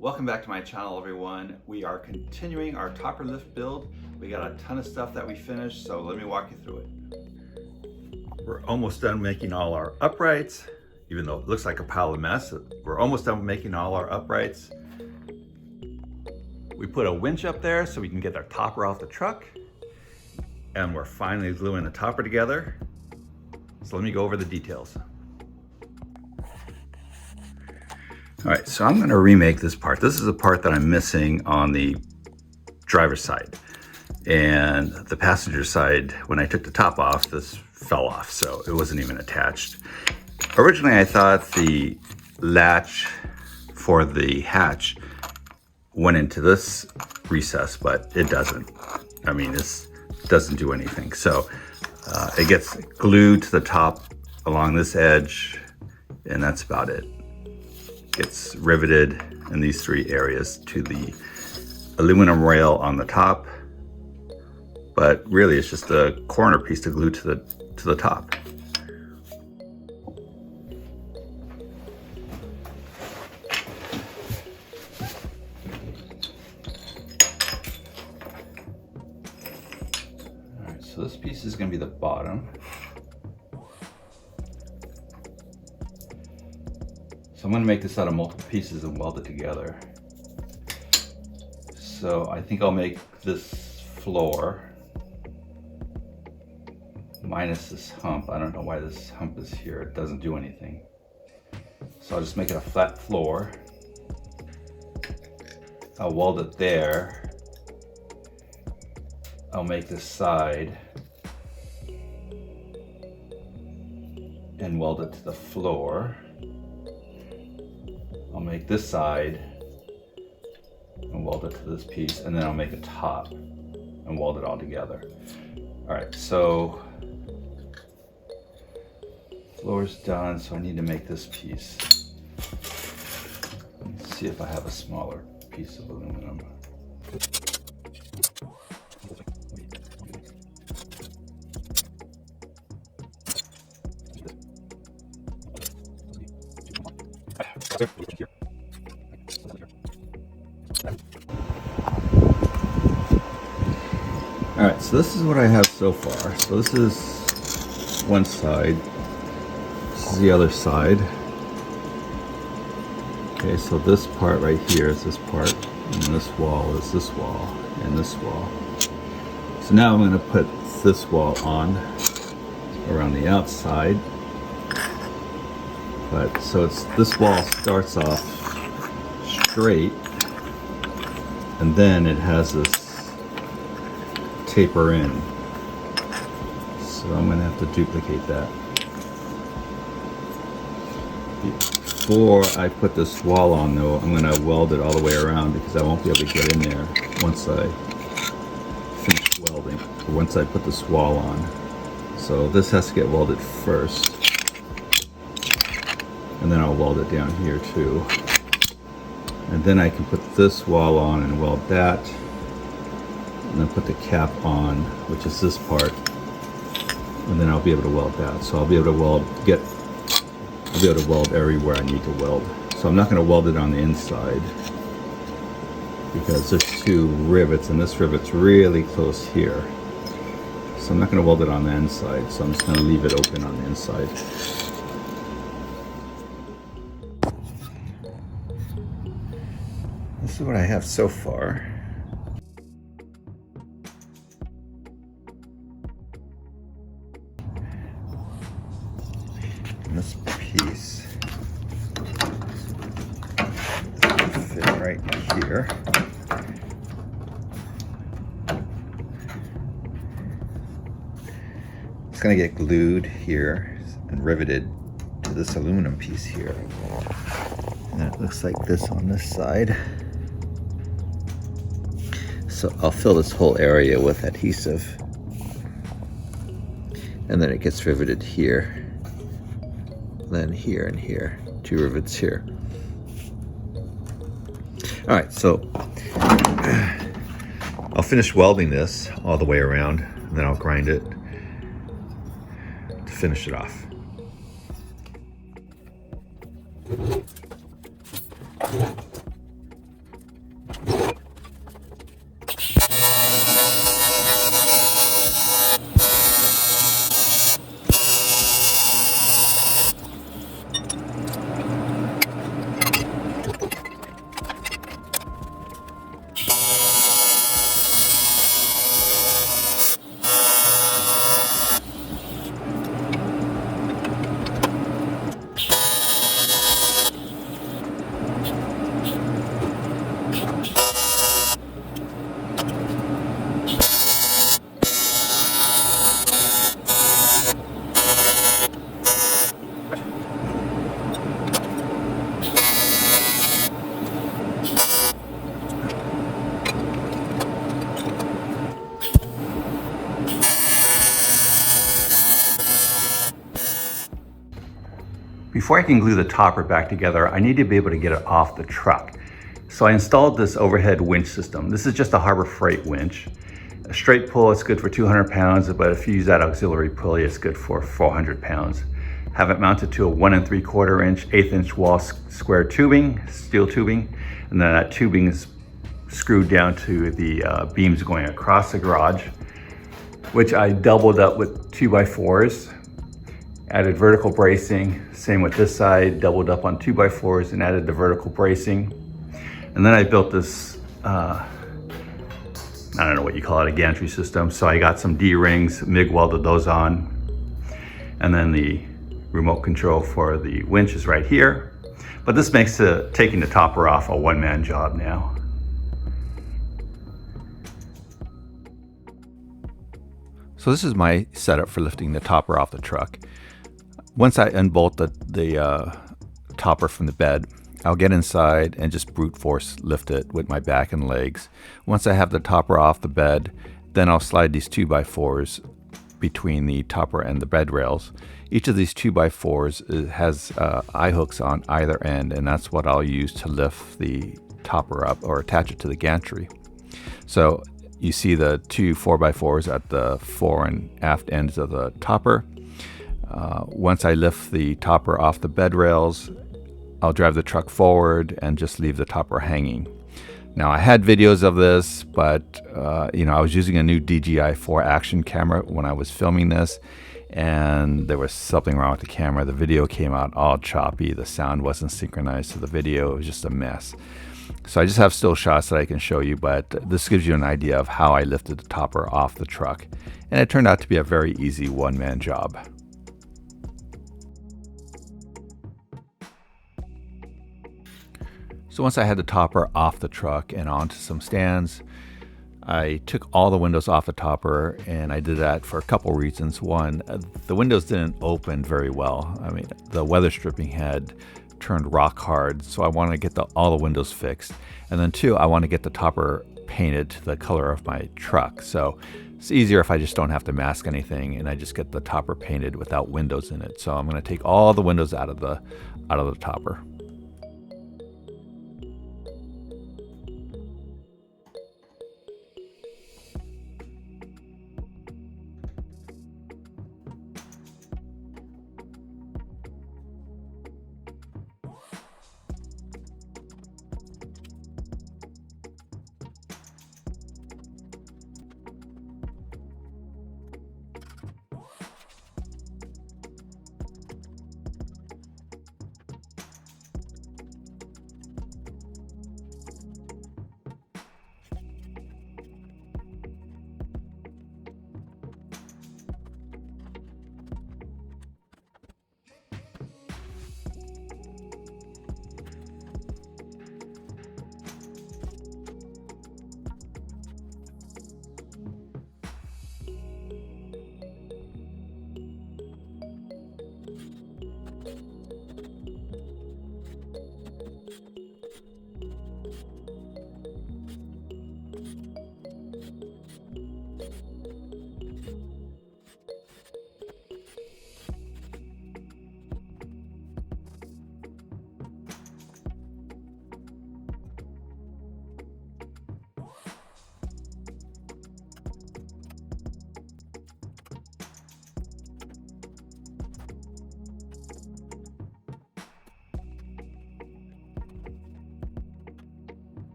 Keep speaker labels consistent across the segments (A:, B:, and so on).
A: Welcome back to my channel, everyone. We are continuing our topper lift build. We got a ton of stuff that we finished, so let me walk you through it. We're almost done making all our uprights, even though it looks like a pile of mess. We're almost done making all our uprights. We put a winch up there so we can get our topper off the truck, and we're finally gluing the topper together. So let me go over the details. All right, so I'm going to remake this part. This is a part that I'm missing on the driver's side. And the passenger side, when I took the top off, this fell off, so it wasn't even attached. Originally, I thought the latch for the hatch went into this recess, but it doesn't. I mean, this doesn't do anything. So it gets glued to the top along this edge, and that's about it. Gets riveted in these three areas to the aluminum rail on the top, but really it's just a corner piece to glue to the top. All right, so this piece is going to be the bottom. So I'm going to make this out of multiple pieces and weld it together. So I think I'll make this floor minus this hump. I don't know why this hump is here. It doesn't do anything. So I'll just make it a flat floor. I'll weld it there. I'll make this side and weld it to the floor. I'll make this side and weld it to this piece, and then I'll make a top and weld it all together. All right, so floor's done, so I need to make this piece. Let's see if I have a smaller piece of aluminum. All right, so this is what I have so far. So this is one side, this is the other side. Okay, so this part right here is this part, and this wall is this wall, and this wall. So now I'm going to put this wall on around the outside. But so it's this wall starts off straight, and then it has this taper in. So I'm going to have to duplicate that. Before I put this wall on though, I'm going to weld it all the way around because I won't be able to get in there once I finish welding, or once I put this wall on. So this has to get welded first. And then I'll weld it down here too. And then I can put this wall on and weld that. And then put the cap on, which is this part. And then I'll be able to weld that. So I'll be able to weld, I'll be able to weld everywhere I need to weld. So I'm not going to weld it on the inside because there's two rivets and this rivet's really close here. So I'm not going to weld it on the inside. So I'm just going to leave it open on the inside. This is what I have so far. And this piece will fit right here. It's going to get glued here and riveted to this aluminum piece here. And then it looks like this on this side. So I'll fill this whole area with adhesive, and then it gets riveted here, then here and here, two rivets here. All right, so I'll finish welding this all the way around, and then I'll grind it to finish it off. before I can glue the topper back together, I need to be able to get it off the truck. So I installed this overhead winch system. This is just a Harbor Freight winch. A straight pull, it's good for 200 pounds, but if you use that auxiliary pulley, it's good for 400 pounds. Have it mounted to a 1 3/4 inch, 1/8 inch wall square tubing, steel tubing, and then that tubing is screwed down to the beams going across the garage, which I doubled up with 2x4s. Added vertical bracing, same with this side, doubled up on 2x4s and added the vertical bracing. And then I built this, I don't know what you call it, a gantry system. So I got some D-rings, MIG welded those on. And then the remote control for the winch is right here. But this makes taking the topper off a one-man job now. So this is my setup for lifting the topper off the truck. Once I unbolt the topper from the bed, I'll get inside and just brute force lift it with my back and legs. Once I have the topper off the bed, then I'll slide these 2x4s between the topper and the bed rails. Each of these 2x4s has eye hooks on either end, and that's what I'll use to lift the topper up or attach it to the gantry. So you see the two 4x4s at the fore and aft ends of the topper. Once I lift the topper off the bed rails, I'll drive the truck forward and just leave the topper hanging. Now I had videos of this, but I was using a new DJI 4 action camera when I was filming this, and there was something wrong with the camera. The video came out all choppy. The sound wasn't synchronized to the video. It was just a mess. So I just have still shots that I can show you, but this gives you an idea of how I lifted the topper off the truck. And it turned out to be a very easy one-man job. So once I had the topper off the truck and onto some stands, I took all the windows off the topper, and I did that for a couple reasons. One, the windows didn't open very well. I mean, the weather stripping had turned rock hard, so I wanted to get all the windows fixed. And then two, I want to get the topper painted to the color of my truck. So it's easier if I just don't have to mask anything and I just get the topper painted without windows in it. So I'm going to take all the windows out of the topper.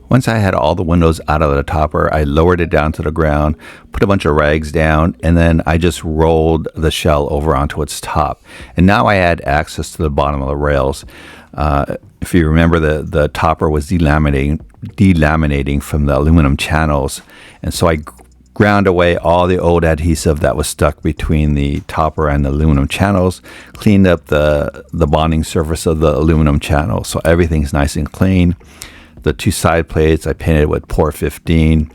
A: Once I had all the windows out of the topper, I lowered it down to the ground, put a bunch of rags down, and then I just rolled the shell over onto its top. And now I had access to the bottom of the rails. If you remember, the topper was delaminating from the aluminum channels. And so I ground away all the old adhesive that was stuck between the topper and the aluminum channels, cleaned up the bonding surface of the aluminum channel, so everything's nice and clean. The two side plates I painted with Pour 15.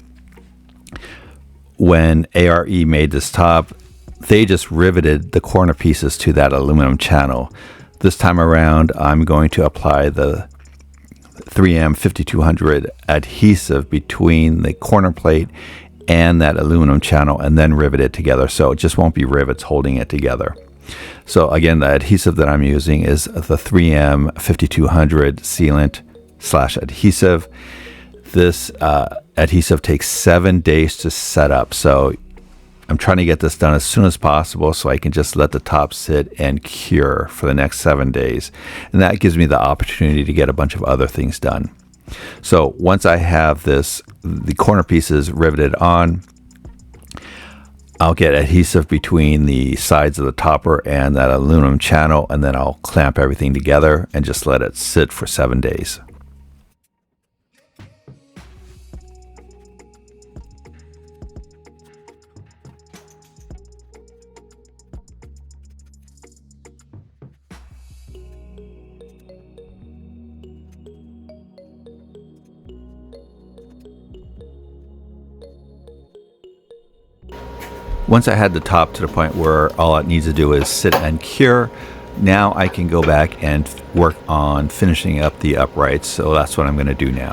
A: When ARE made this top, they just riveted the corner pieces to that aluminum channel. This time around, I'm going to apply the 3M 5200 adhesive between the corner plate and that aluminum channel, and then rivet it together, so it just won't be rivets holding it together. So again, the adhesive that I'm using is the 3M 5200 sealant / adhesive. This adhesive takes 7 days to set up, so I'm trying to get this done as soon as possible so I can just let the top sit and cure for the next 7 days, and that gives me the opportunity to get a bunch of other things done. So once I have the corner pieces riveted on, I'll get adhesive between the sides of the topper and that aluminum channel, and then I'll clamp everything together and just let it sit for 7 days. Once I had the top to the point where all it needs to do is sit and cure, now I can go back and work on finishing up the uprights. So that's what I'm going to do now.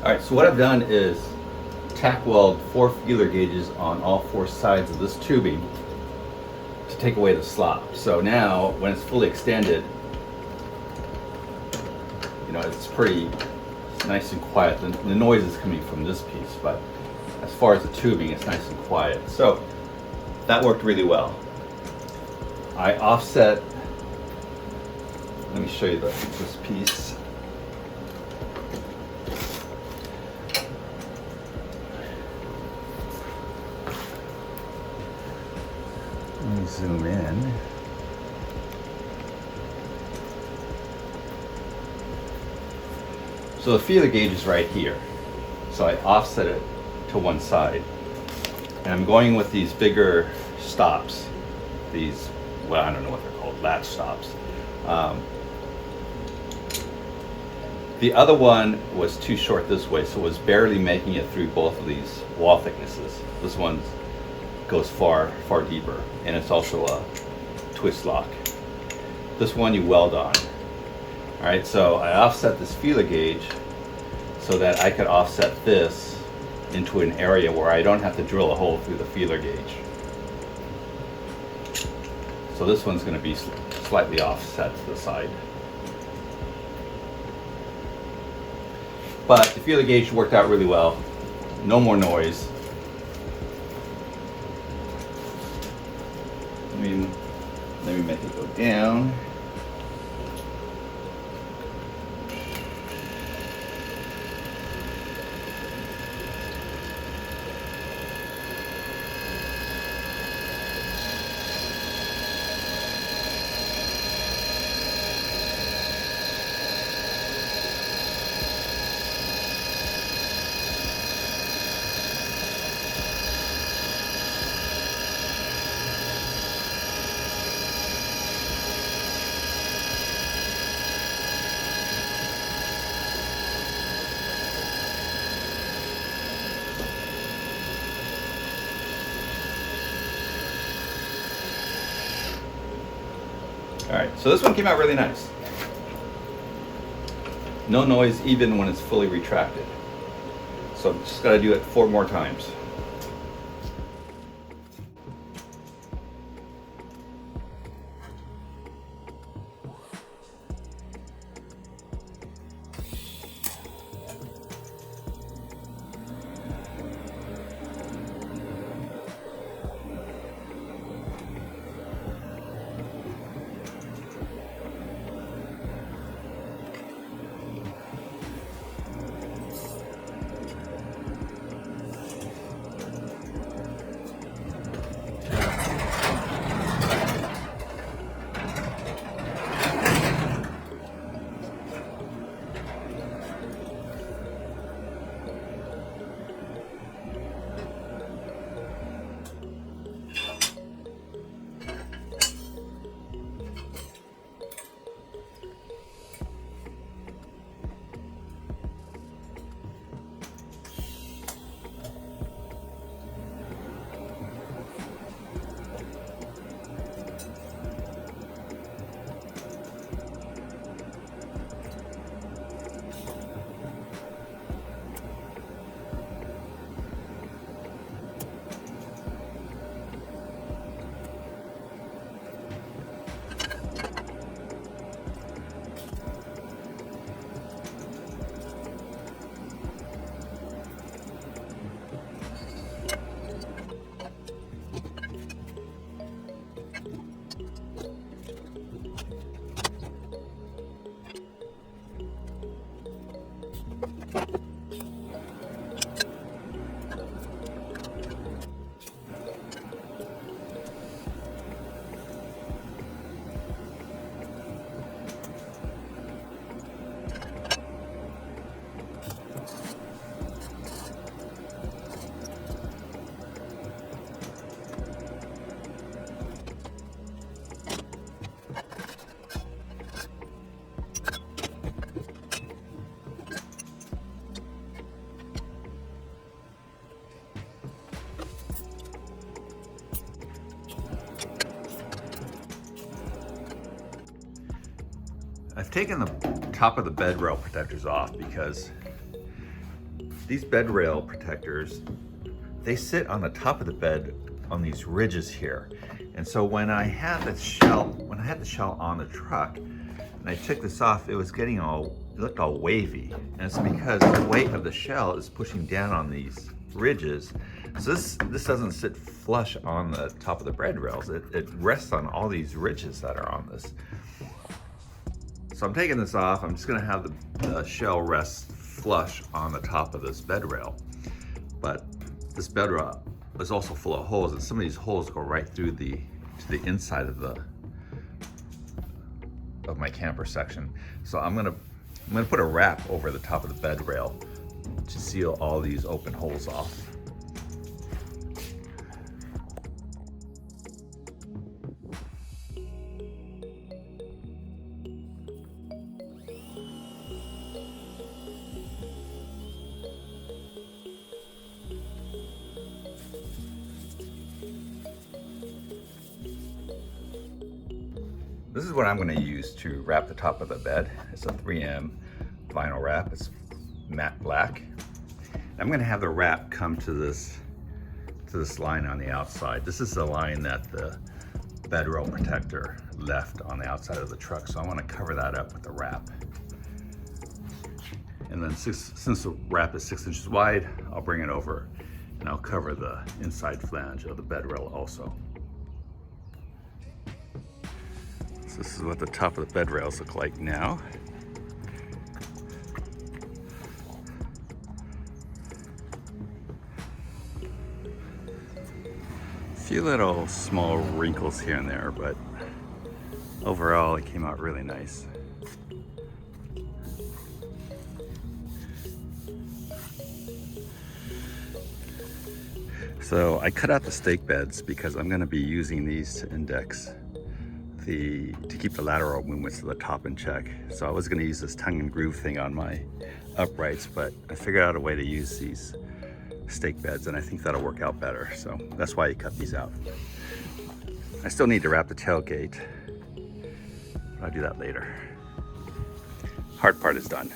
A: All right, so what I've done is tack weld 4 feeler gauges on all 4 sides of this tubing to take away the slop. So now when it's fully extended, you know, it's pretty nice and quiet. The noise is coming from this piece, but as far as the tubing, it's nice and quiet. So that worked really well. I offset, let me show you this piece. Let me zoom in. So the feeler gauge is right here. So I offset it to one side. And I'm going with these bigger stops. These, well, I don't know what they're called, latch stops. The other one was too short this way, so it was barely making it through both of these wall thicknesses. This one goes far deeper, and it's also a twist lock. This one you weld on. All right, so I offset this feeler gauge so that I could offset this into an area where I don't have to drill a hole through the feeler gauge. So this one's going to be slightly offset to the side. But the feeler gauge worked out really well. No more noise. Let me make it go down. All right, so this one came out really nice. No noise even when it's fully retracted. So I'm just gotta do it 4 more times. I've taken the top of the bed rail protectors off because these bed rail protectors, they sit on the top of the bed on these ridges here. And so when I had the shell on the truck and I took this off, it looked all wavy. And it's because the weight of the shell is pushing down on these ridges. So this doesn't sit flush on the top of the bed rails. It rests on all these ridges that are on this. So I'm taking this off. I'm just gonna have the shell rest flush on the top of this bed rail. But this bed rail is also full of holes, and some of these holes go right through to the inside of my camper section. So I'm gonna put a wrap over the top of the bed rail to seal all these open holes off. This is what I'm going to use to wrap the top of the bed. It's a 3M vinyl wrap. It's matte black. I'm going to have the wrap come to this line on the outside. This is the line that the bed rail protector left on the outside of the truck, so I want to cover that up with the wrap. And then since the wrap is 6 inches wide, I'll bring it over and I'll cover the inside flange of the bed rail also. So this is what the top of the bed rails look like now. A few little small wrinkles here and there, but overall it came out really nice. So I cut out the stake beds because I'm going to be using these to index to keep the lateral movements to the top in check. So I was going to use this tongue and groove thing on my uprights, but I figured out a way to use these stake beds, and I think that'll work out better. So that's why I cut these out. I still need to wrap the tailgate, but I'll do that later. Hard part is done.